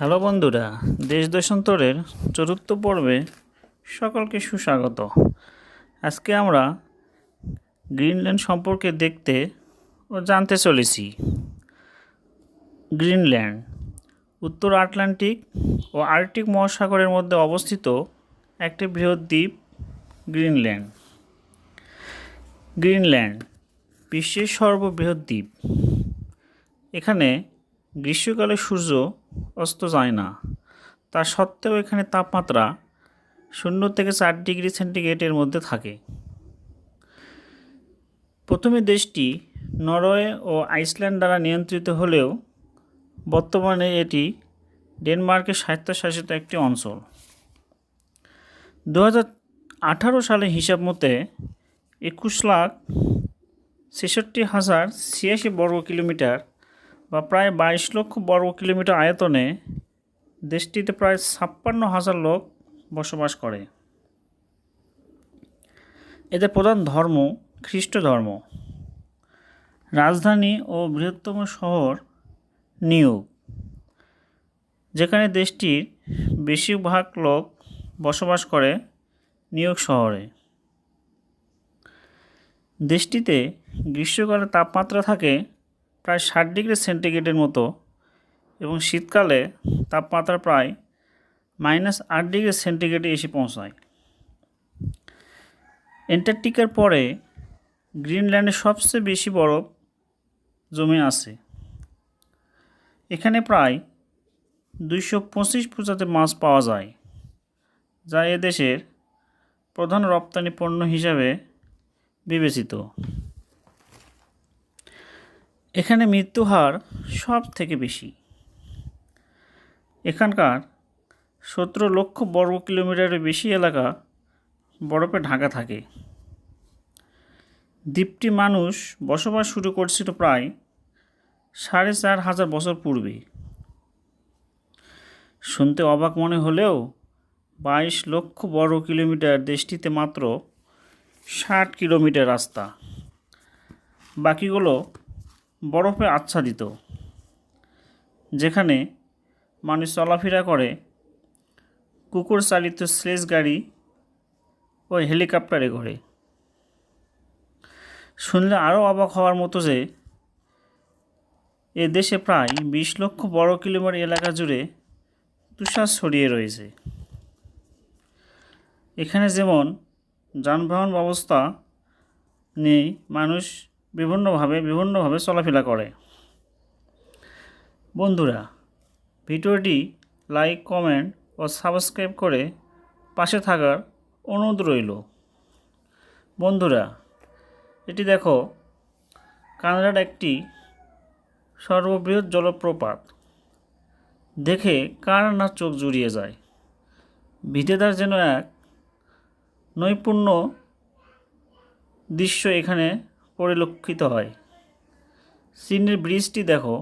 Hello বন্ধুরা, দেশ দেশান্তরের চতুর্থ পর্বে সকলকে সুস্বাগত। আজকে আমরা গ্রিনল্যান্ড সম্পর্কে দেখতে ও জানতে চলেছি। গ্রিনল্যান্ড উত্তর আটলান্টিক ও আর্কটিক মহাসাগরের মধ্যে অবস্থিত একটি বৃহৎ দ্বীপ গ্রিনল্যান্ড। গ্রিনল্যান্ড বিশ্বের সর্ববৃহৎ দ্বীপ। এখানে গ্রীষ্মকালে সূর্য অস্ত যায় না, তা সত্ত্বেও এখানে তাপমাত্রা 0 থেকে 4 ডিগ্রি সেন্টিগ্রেডের মধ্যে থাকে। প্রথমে দেশটি নরওয়ে ও আইসল্যান্ড দ্বারা নিয়ন্ত্রিত হলেও বর্তমানে এটি ডেনমার্কের স্বায়ত্তশাসিত একটি অঞ্চল। 2018 সালে হিসাব মতে 21,66,086 বর্গ কিলোমিটার বা প্রায় 22 লক্ষ বর্গ কিলোমিটার আয়তনে দেশটিতে প্রায় 56,000 লোক বসবাস করে। এদের প্রধান ধর্ম খ্রিস্ট ধর্ম। রাজধানী ও বৃহত্তম শহর নিউ ইয়র্ক, যেখানে দেশটির বেশিরভাগ লোক বসবাস করে নিউ ইয়র্ক শহরে। দেশটিতে গ্রীষ্মকালে তাপমাত্রা থাকে প্রায় 60 ডিগ্রি সেন্টিগ্রেডের মতো এবং শীতকালে তাপমাত্রা প্রায় -8 ডিগ্রি সেন্টিগ্রেডে এসে পৌঁছায়। অ্যান্টার্কটিকার পরে গ্রিনল্যান্ডে সবচেয়ে বেশি বরফ জমে আছে। এখানে প্রায় 225 প্রজাতির মাছ পাওয়া যায়, যা এ দেশের প্রধান রপ্তানি পণ্য হিসাবে বিবেচিত। এখানে মৃত্যু হার সব থেকে বেশি। এখানকার 17 লক্ষ বর্গ কিলোমিটারের বেশি এলাকা বরফে ঢাকা থাকে। দ্বীপটি মানুষ বসবাস শুরু করছিল প্রায় 4,500 বছর পূর্বে। শুনতে অবাক মনে হলেও 22 লক্ষ বর্গ কিলোমিটার দেশটিতে মাত্র 60 কিলোমিটার রাস্তা, বাকিগুলো বরফে আচ্ছাদিত, যেখানে মানুষ চলাফেরা করে কুকুর চালিত স্লেজ গাড়ি ও হেলিকপ্টারে করে। শুনলে আরও অবাক হওয়ার মতো যে এ দেশে প্রায় 20 লক্ষ বর্গ কিলোমিটার এলাকা জুড়ে তুষার ছড়িয়ে রয়েছে। এখানে যেমন যানবাহন ব্যবস্থা নেই, মানুষ বিভিন্নভাবে চলাফেরা করে। বন্ধুরা, ভিডিওটি লাইক, কমেন্ট ও সাবস্ক্রাইব করে পাশে থাকার অনুরোধ রইল। বন্ধুরা, এটি দেখো, কানাডার একটি সর্ববৃহৎ জলপ্রপাত। দেখে কার না চোখ জুড়িয়ে যায়। ভিডিওটার যেন এক নৈপুণ্য দৃশ্য এখানে পরিলক্ষিত হয়। চীনের ব্রিজটি দেখো,